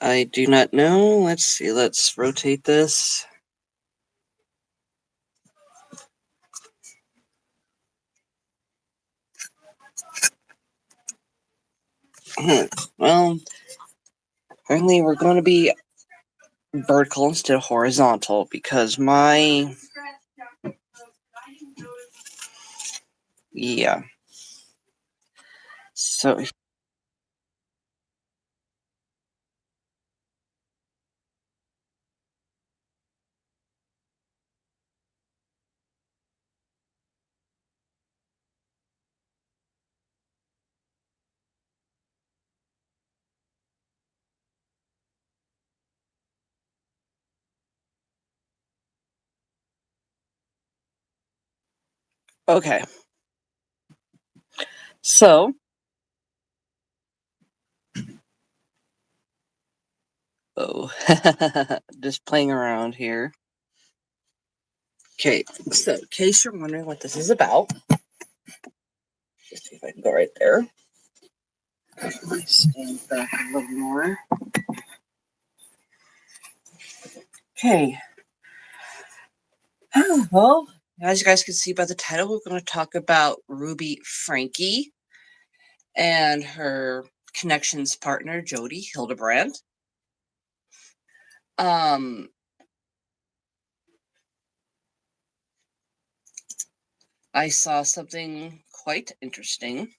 I do not know. Let's see. Let's rotate this. Well, apparently we're going to be vertical instead of horizontal because my... Yeah. So... Okay. So... Oh. Just playing around here. Okay, so in case you're wondering what this is about, just see if I can go right there. Stand back a little more. Okay. Well, as you guys can see by the title, we're going to talk about Ruby Frankie and her connections partner, Jodi Hildebrand. I saw something quite interesting.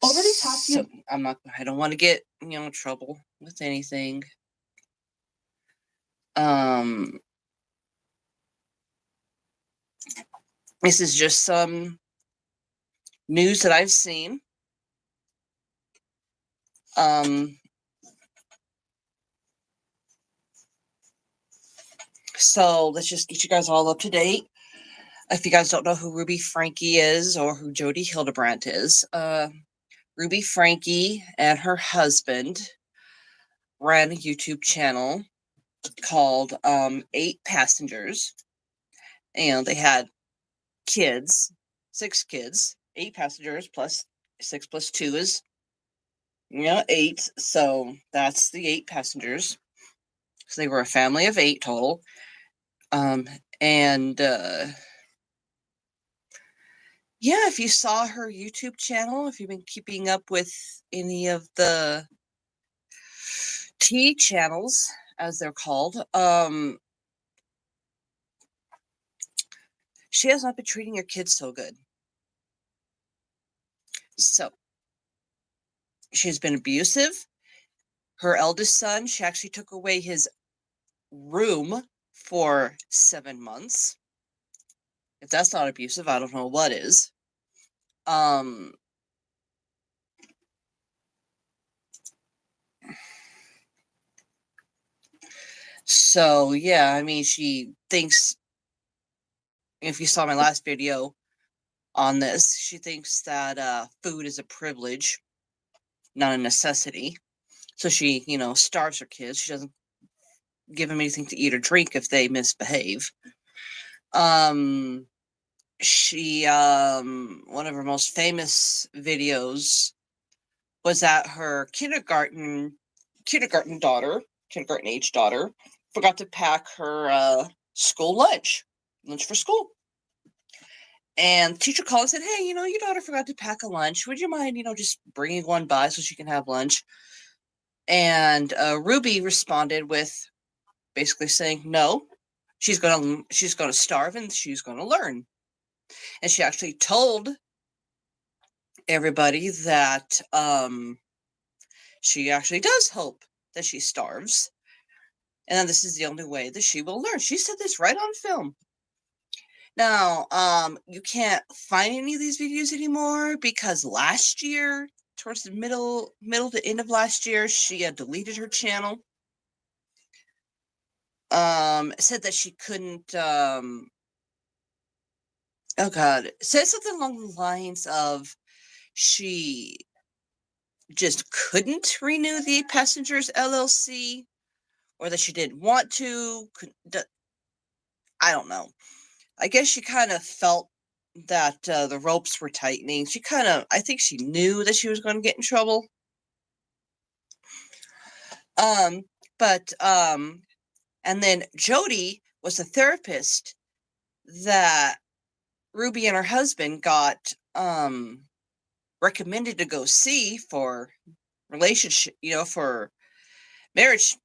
Already talked to you. I don't want to get, in trouble with anything. This is just some news that I've seen. So let's just get you guys all up to date. If you guys don't know who Ruby Frankie is or who Jodi Hildebrand is, Ruby Frankie and her husband ran a YouTube channel called 8 Passengers, and they had kids, 6 kids, 8 passengers plus 6 plus 2 is 8. So that's the 8 passengers. So they were a family of 8 total. And yeah, if you saw her YouTube channel, if you've been keeping up with any of the T channels, as they're called, she has not been treating her kids so good. So she's been abusive. Her eldest son, she actually took away his room for 7 months. If that's not abusive, I don't know what is. So yeah, I mean, she thinks, if you saw my last video on this, she thinks that food is a privilege, not a necessity. So she, starves her kids. She doesn't give them anything to eat or drink if they misbehave. She one of her most famous videos was that her kindergarten age daughter forgot to pack her school lunch for school. And the teacher called and said, "Hey, your daughter forgot to pack a lunch. Would you mind, just bringing one by so she can have lunch?" And Ruby responded with basically saying, "No, she's gonna starve and she's gonna learn." And she actually told everybody that she actually does hope that she starves, and then this is the only way that she will learn. She said this right on film. Now, you can't find any of these videos anymore because last year, towards the middle to end of last year, she had deleted her channel. Said that she couldn't, oh God, said something along the lines of she just couldn't renew the 8 Passengers LLC, or that she didn't want to. I don't know. I guess she kind of felt that the ropes were tightening. She I think she knew that she was going to get in trouble. But and then Jodi was a therapist that Ruby and her husband got recommended to go see for relationship, for marriage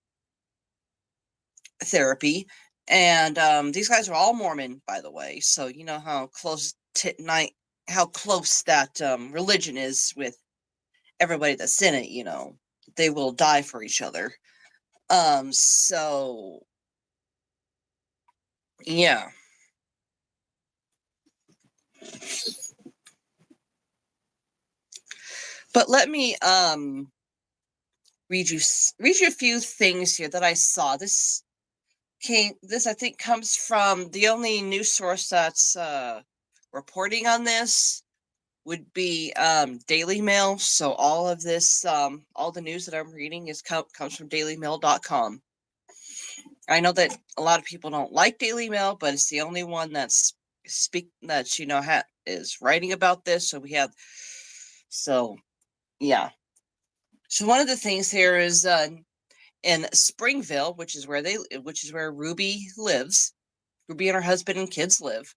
therapy. And these guys are all Mormon, by the way. So you know how close that religion is with everybody that's in it. They will die for each other. So yeah. But let me read you a few things here that I saw. This I think comes from the only news source that's reporting on this would be Daily Mail. So all of this, all the news that I'm reading comes from dailymail.com. I know that a lot of people don't like Daily Mail, but it's the only one is writing about this. So yeah. So one of the things here is in Springville, which is where Ruby lives. Ruby and her husband and kids live.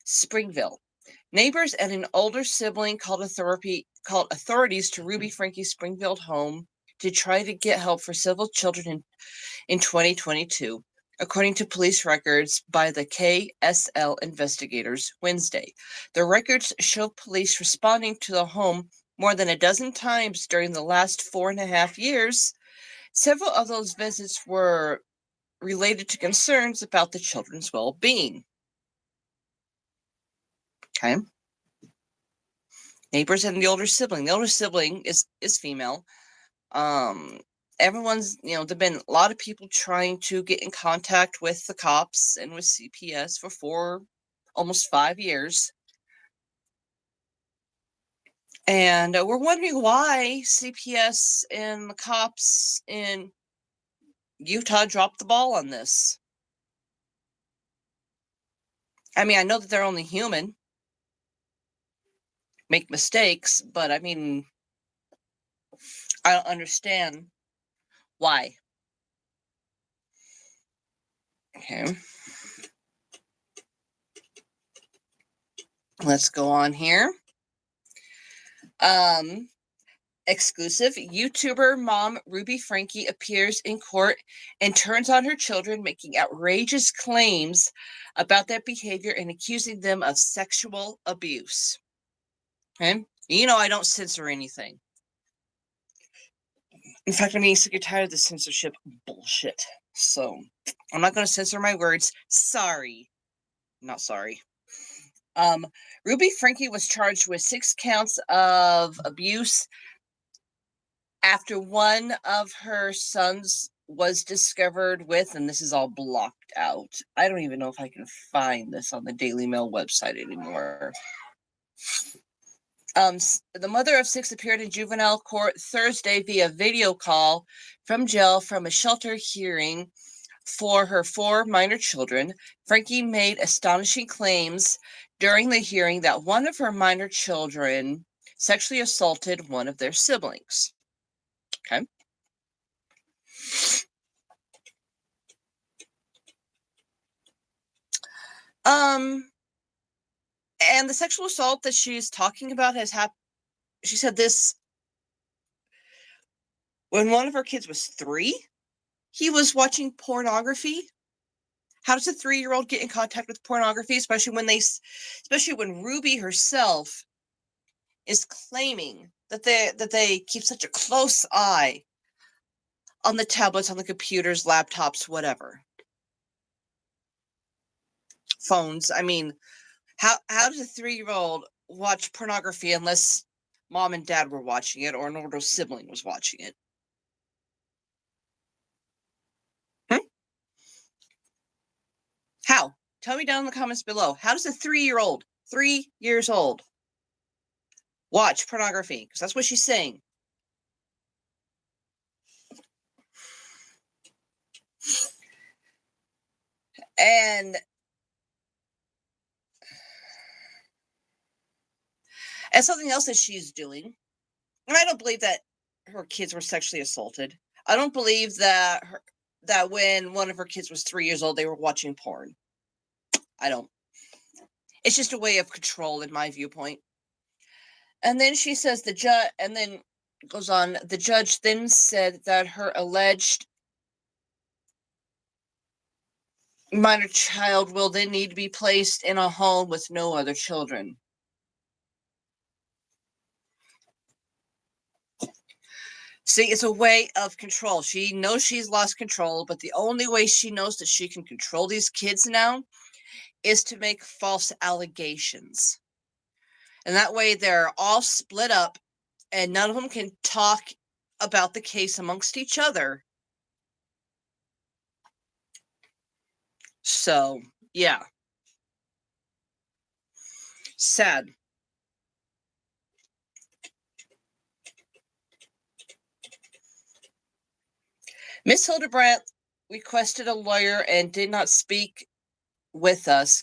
Springville. Neighbors and an older sibling called authorities to Ruby Frankie's Springfield home to try to get help for several children in 2022, according to police records by the KSL investigators Wednesday. The records show police responding to the home more than a dozen times during the last 4.5 years. Several of those visits were related to concerns about the children's well-being. Okay. Neighbors and the older sibling. The older sibling is female. Everyone's, there've been a lot of people trying to get in contact with the cops and with CPS for almost 5 years. And we're wondering why CPS and the cops in Utah dropped the ball on this. I mean, I know that they're only human, make mistakes, but I mean, I don't understand why. Okay. Let's go on here. Exclusive. YouTuber mom Ruby Frankie appears in court and turns on her children, making outrageous claims about their behavior and accusing them of sexual abuse. Okay? I don't censor anything. In fact, I'm getting sick and tired of this censorship bullshit. So, I'm not going to censor my words. Sorry. Not sorry. Ruby Frankie was charged with 6 counts of abuse after one of her sons was discovered with, and this is all blocked out. I don't even know if I can find this on the Daily Mail website anymore. The mother of 6 appeared in juvenile court Thursday via video call from jail from a shelter hearing for her 4 minor children. Frankie made astonishing claims during the hearing that one of her minor children sexually assaulted one of their siblings. Okay. And the sexual assault that she's talking about has happened. She said this when one of her kids was 3, he was watching pornography. How does a 3-year-old get in contact with pornography, especially when Ruby herself is claiming that they keep such a close eye on the tablets, on the computers, laptops, whatever, phones. I mean, how does a 3-year-old watch pornography unless mom and dad were watching it or an older sibling was watching it? How? Tell me down in the comments below. How does a 3-year-old, 3 years old, watch pornography? Because that's what she's saying. And And something else that she's doing, and I don't believe that her kids were sexually assaulted. I don't believe that when one of her kids was 3 years old, they were watching porn. I don't. It's just a way of control, in my viewpoint. And then she says the judge, and then goes on, the judge then said that her alleged minor child will then need to be placed in a home with no other children. See, it's a way of control. She knows she's lost control, but the only way she knows that she can control these kids now is to make false allegations. And that way they're all split up and none of them can talk about the case amongst each other. So, yeah. Sad. Miss Hildebrandt requested a lawyer and did not speak with us.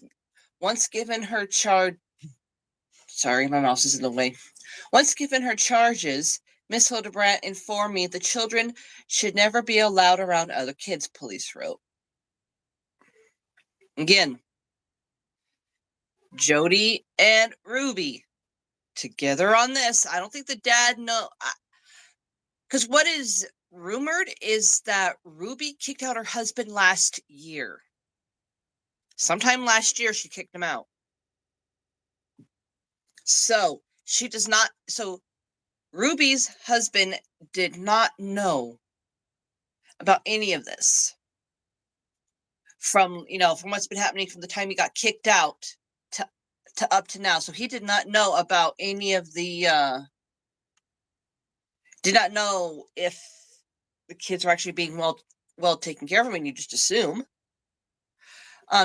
Once given her charge, sorry, my mouse is in the way. Once given her charges, Miss Hildebrandt informed me the children should never be allowed around other kids, police wrote. Again, Jodi and Ruby together on this. I don't think the dad know, because what is rumored is that Ruby kicked out her husband last year. Sometime last year, she kicked him out. So she does not. So Ruby's husband did not know about any of this from what's been happening from the time he got kicked out to up to now. So he did not know about any of the. Did not know if the kids were actually being well taken care of. I mean, you just assume.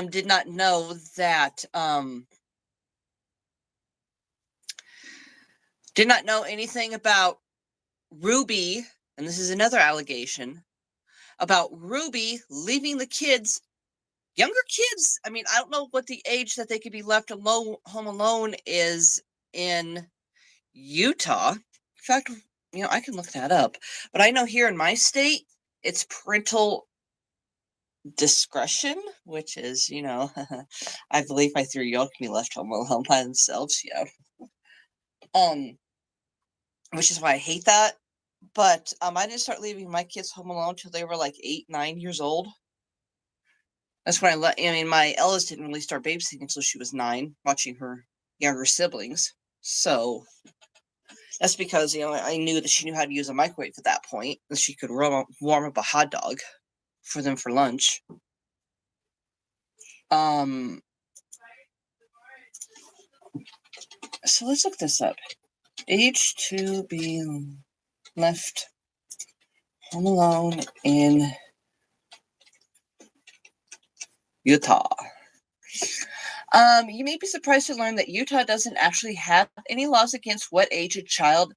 Did not know that. Did not know anything about Ruby, and this is another allegation, about Ruby leaving the kids, younger kids. I mean, I don't know what the age that they could be left alone, home alone is in Utah. In fact, I can look that up. But I know here in my state, it's parental discretion, which is, I believe my 3-year-old can be left home alone by themselves. Yeah. Which is why I hate that. But I didn't start leaving my kids home alone until they were like 8, 9 years old. That's when my eldest didn't really start babysitting until she was 9, watching her younger siblings. So that's because, I knew that she knew how to use a microwave at that point, and she could warm up a hot dog for them for lunch. So let's look this up. Age to be left home alone in Utah. You may be surprised to learn that Utah doesn't actually have any laws against what age a child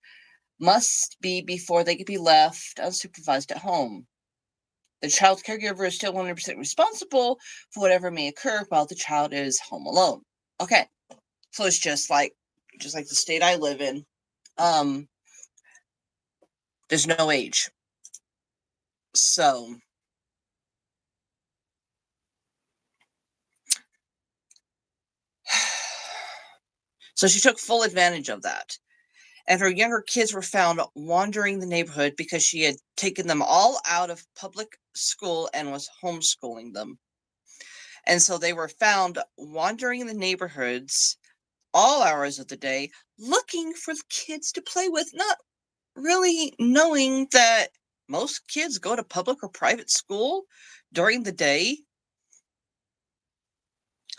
must be before they can be left unsupervised at home. The child's caregiver is still 100% responsible for whatever may occur while the child is home alone. Okay, so it's just like the state I live in. There's no age. So she took full advantage of that. And her younger kids were found wandering the neighborhood because she had taken them all out of public school and was homeschooling them. And so they were found wandering in the neighborhoods all hours of the day, looking for the kids to play with, not really knowing that most kids go to public or private school during the day.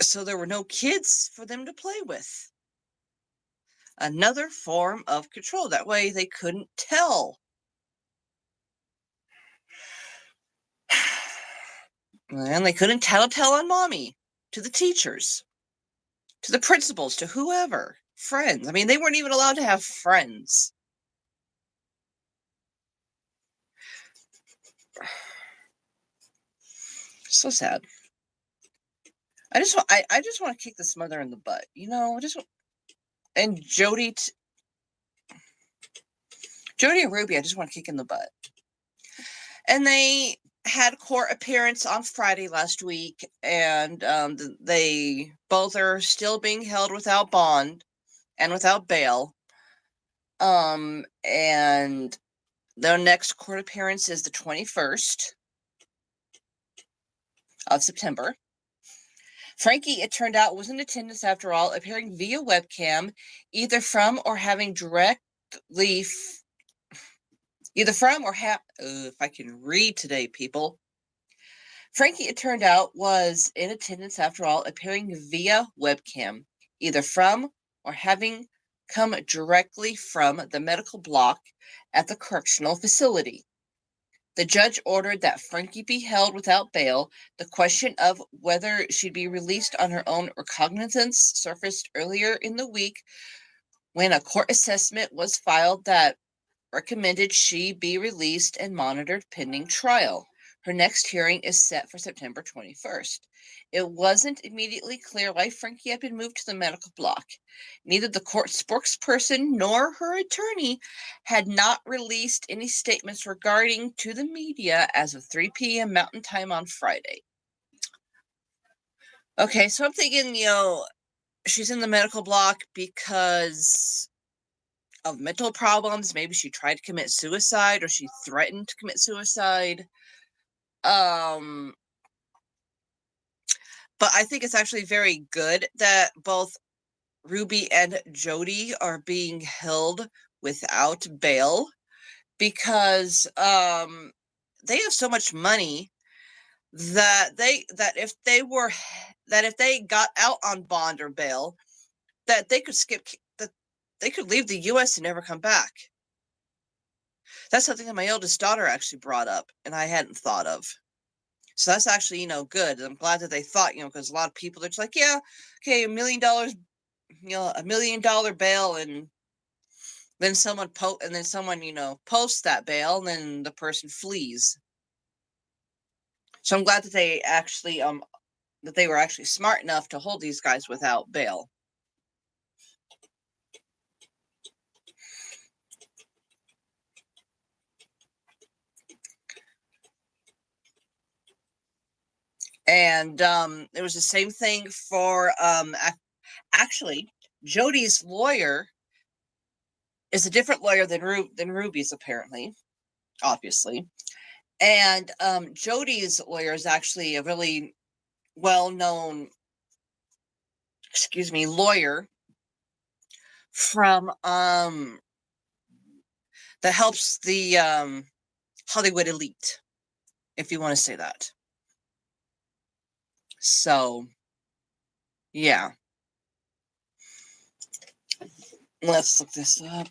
So there were no kids for them to play with. Another form of control. That way they couldn't tell. And they couldn't tell on mommy, to the teachers, to the principals, to whoever, friends. I mean, they weren't even allowed to have friends. So sad. I just want to kick this mother in the butt, and Jodi Jodi and Ruby, I just want to kick in the butt. And they had court appearance on Friday last week, and they both are still being held without bond and without bail. And their next court appearance is the 21st of September. Frankie, it turned out, was in attendance after all, appearing via webcam, either from or having directly if I can read today, people. Frankie, it turned out, was in attendance after all, appearing via webcam, either from or having come directly from the medical block at the correctional facility. The judge ordered that Frankie be held without bail. The question of whether she'd be released on her own recognizance surfaced earlier in the week when a court assessment was filed that recommended she be released and monitored pending trial. Her next hearing is set for September 21st. It wasn't immediately clear why Frankie had been moved to the medical block. Neither the court spokesperson nor her attorney had not released any statements regarding to the media as of 3 p.m. Mountain Time on Friday. Okay, so I'm thinking, she's in the medical block because of mental problems. Maybe she tried to commit suicide or she threatened to commit suicide. But I think it's actually very good that both Ruby and Jodi are being held without bail because they have so much money that if they got out on bond or bail, that they could leave the U.S. and never come back. That's something that my oldest daughter actually brought up and I hadn't thought of. So that's actually, good. I'm glad that they thought, because a lot of people, they're just like, yeah, okay, $1 million, $1 million bail, and then someone posts that bail, and then the person flees. So I'm glad that they actually, that they were actually smart enough to hold these guys without bail. And it was the same thing for actually Jodi's lawyer is a different lawyer than Ruby's, apparently, obviously. And Jodi's lawyer is actually a really well-known lawyer from that helps the Hollywood elite, if you want to say that. So, yeah. Let's look this up.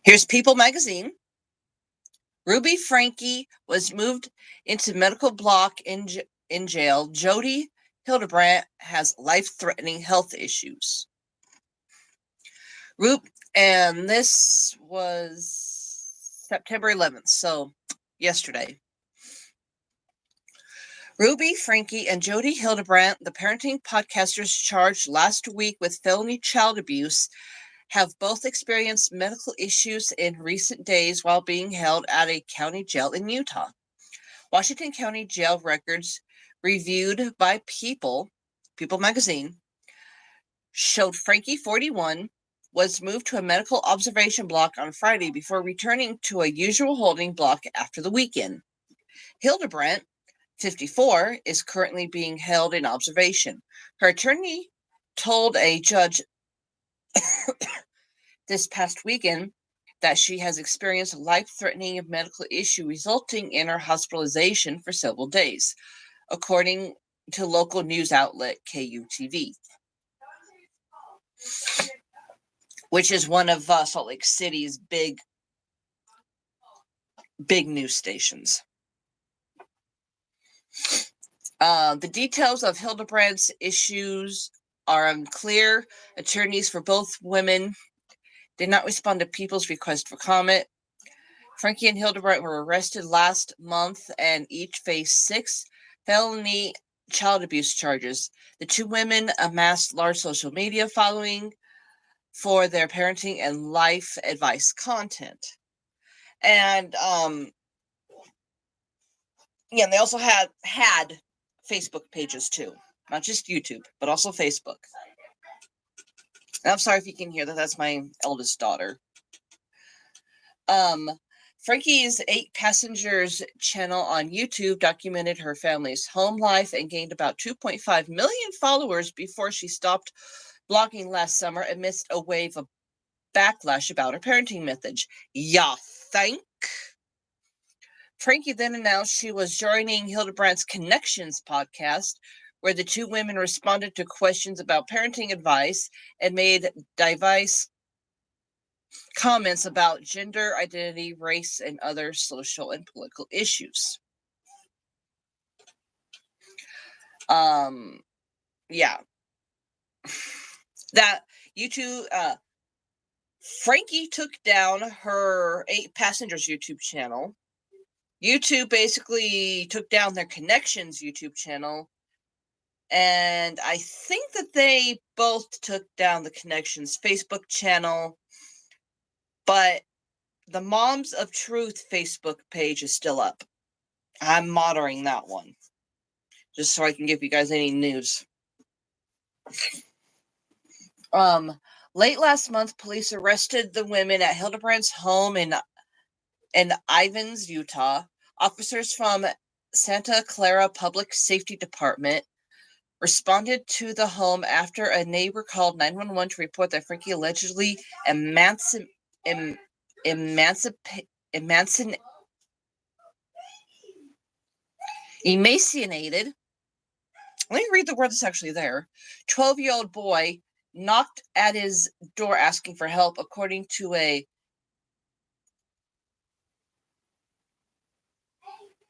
Here's People magazine. Ruby Frankie was moved into medical block in jail. Jodi Hildebrandt has life-threatening health issues. And this was September 11th, so yesterday. Ruby Frankie and Jodi Hildebrandt, the parenting podcasters charged last week with felony child abuse, have both experienced medical issues in recent days while being held at a county jail in Utah. Washington County jail records reviewed by People magazine showed Frankie, 41, was moved to a medical observation block on Friday before returning to a usual holding block after the weekend. Hildebrandt, 54, is currently being held in observation. Her attorney told a judge this past weekend that she has experienced a life-threatening medical issue resulting in her hospitalization for several days, according to local news outlet KUTV, which is one of Salt Lake City's big news stations. The details of Hildebrandt's issues are unclear. Attorneys for both women did not respond to People's request for comment. Frankie and Hildebrandt were arrested last month and each faced 6 felony child abuse charges. The 2 women amassed large social media following for their parenting and life advice content. And yeah, and they also had Facebook pages too. Not just YouTube, but also Facebook. And I'm sorry if you can hear that. That's my eldest daughter. Frankie's 8 Passengers channel on YouTube documented her family's home life and gained about 2.5 million followers before she stopped blogging last summer amidst a wave of backlash about her parenting methods. Ya think? Frankie then announced she was joining Hildebrandt's Connections podcast, where the 2 women responded to questions about parenting advice and made diverse comments about gender identity, race, and other social and political issues. Yeah. That YouTube, Frankie took down her 8 Passengers YouTube channel. YouTube basically took down their Connections YouTube channel. And I think that they both took down the Connections Facebook channel. But the Moms of Truth Facebook page is still up. I'm monitoring that one, just so I can give you guys any news. Late last month, police arrested the women at Hildebrandt's home in Ivins, Utah. Officers from Santa Clara Public Safety Department responded to the home after a neighbor called 911 to report that Frankie allegedly emancipated. Let me read the word that's actually there. 12-year-old boy knocked at his door asking for help, according to a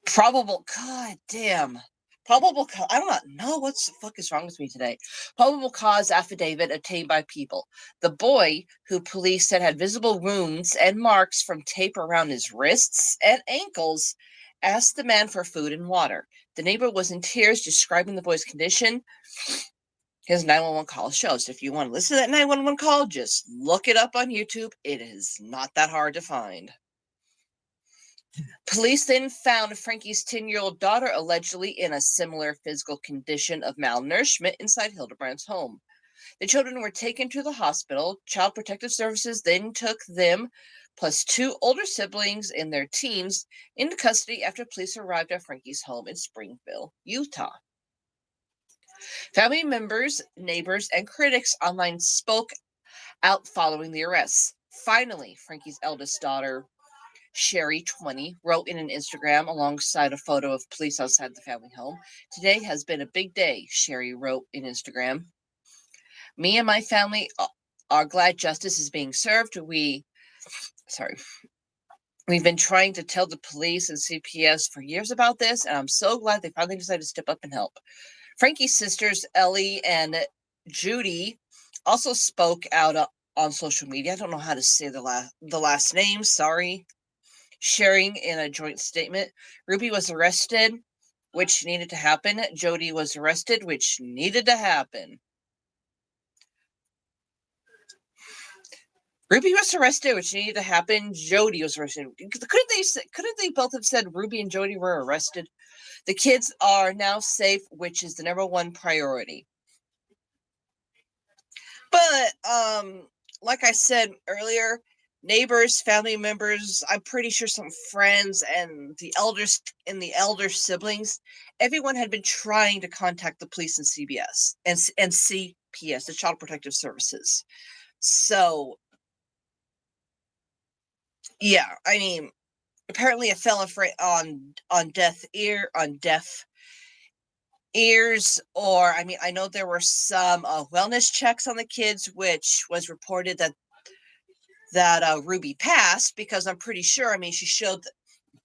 probable, I don't know what the fuck is wrong with me today. Probable cause affidavit obtained by People. The boy, who police said had visible wounds and marks from tape around his wrists and ankles, asked the man for food and water. The neighbor was in tears, describing the boy's condition. His 911 call shows. If you want to listen to that 911 call, just look it up on YouTube. It is not that hard to find. Police then found Frankie's 10-year-old daughter allegedly in a similar physical condition of malnourishment inside Hildebrandt's home. The children were taken to the hospital. Child Protective Services then took them, plus 2 older siblings in their teens, into custody after police arrived at Frankie's home in Springville, Utah. Family members, neighbors, and critics online spoke out following the arrests. Finally, Frankie's eldest daughter, Sherry, 20, wrote in an Instagram alongside a photo of police outside the family home. Today has been a big day, Sherry wrote in Instagram. Me and my family are glad justice is being served. We've been trying to tell the police and CPS for years about this, and I'm so glad they finally decided to step up and help. Frankie's sisters, Ellie and Judy, also spoke out on social media. I don't know how to say the last name, sorry. Sharing in a joint statement, Ruby was arrested, which needed to happen. Jodi was arrested, which needed to happen. Ruby was arrested, which needed to happen. Jodi was arrested. Couldn't they both have said Ruby and Jodi were arrested? The kids are now safe, which is the number one priority. But like I said earlier, neighbors, family members, I'm pretty sure some friends and the elder siblings, everyone had been trying to contact the police and CBS and CPS, the Child Protective Services. So yeah, I mean, apparently it fell on deaf ears, or I mean, I know there were some wellness checks on the kids, which was reported that Ruby passed, because I'm pretty sure, I mean, she showed that,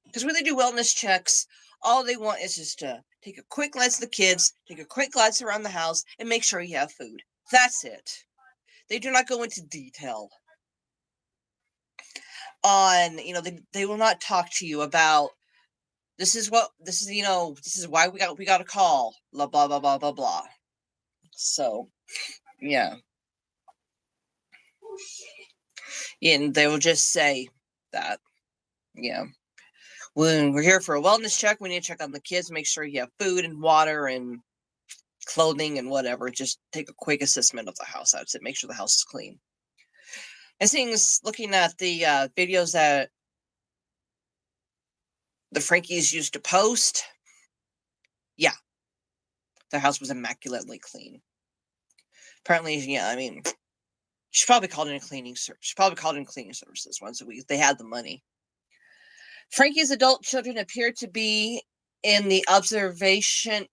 because when they do wellness checks, all they want is just to take a quick glance at the kids, take a quick glance around the house, and make sure you have food. That's it. They do not go into detail. on, they will not talk to you about, this is why we got a call, blah, blah, blah, blah, blah, blah. So, yeah. And they will just say that, yeah. When we're here for a wellness check, we need to check on the kids, make sure you have food and water and clothing and whatever. Just take a quick assessment of the house. That's it. Make sure the house is clean. And looking at the videos that the Frankies used to post, yeah, their house was immaculately clean. Apparently, yeah, I mean, she probably called in a cleaning service. She probably called in cleaning services once a week. They had the money. Frankie's adult children appear to be in the observation.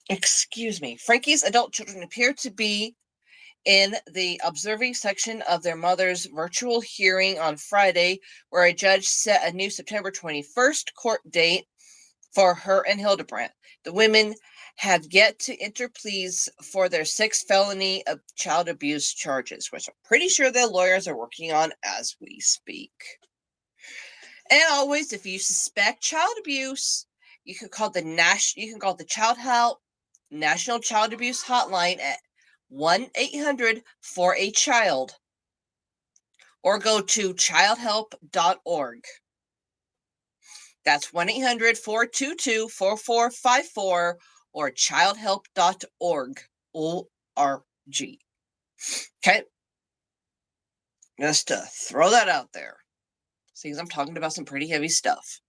Frankie's adult children appear to be in the observing section of their mother's virtual hearing on Friday, where a judge set a new September 21st court date for her and Hildebrandt. The women have yet to enter pleas for their 6 felony of child abuse charges, which I'm pretty sure their lawyers are working on as we speak. And always, if you suspect child abuse, you can call the Child Help National Child Abuse Hotline at 1-800-4-A-CHILD, or go to childhelp.org. That's 1-800-422-4454 or childhelp.org. O-R-G. Okay? Just to throw that out there. Seems I'm talking about some pretty heavy stuff.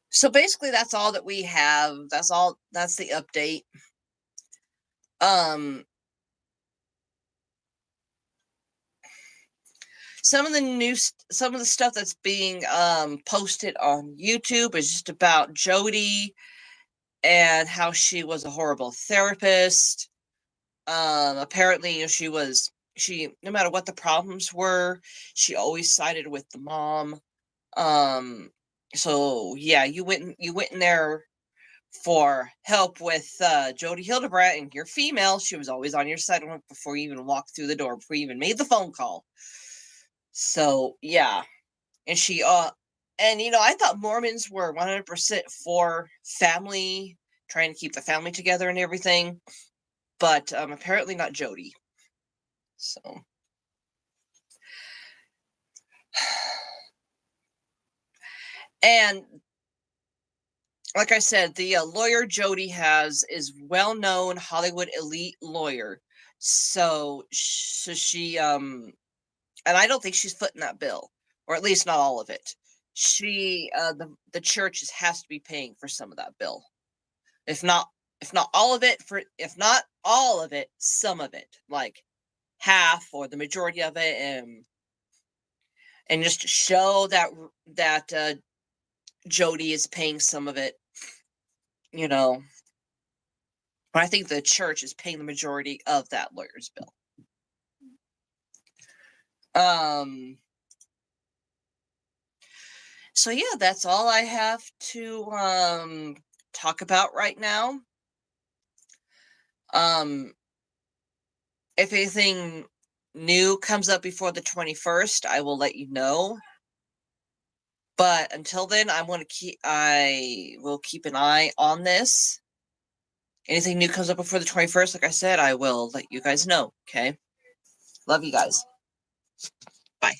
So basically that's all that we have. That's the update. Some of the stuff that's being posted on YouTube is just about Jodi and how she was a horrible therapist. Apparently, no matter what the problems were, she always sided with the mom. So yeah, you went in there for help with Jodi Hildebrandt, and you're female. She was always on your side before you even walked through the door, before you even made the phone call. So yeah, and she and I thought Mormons were 100% for family, trying to keep the family together and everything, but apparently not Jodi. So and like I said, the lawyer Jodi has is well-known Hollywood elite lawyer. So she and I don't think she's footing that bill, or at least not all of it. She the church has to be paying for some of that bill. If not all of it, some of it, like half or the majority of it, and just to show that Jodi is paying some of it, but I think the church is paying the majority of that lawyer's bill. So yeah, that's all I have to talk about right now. If anything new comes up before the 21st, I will let you know. But until then, I will keep an eye on this. Anything new comes up before the 21st, like I said, I will let you guys know. Okay? Love you guys. Bye.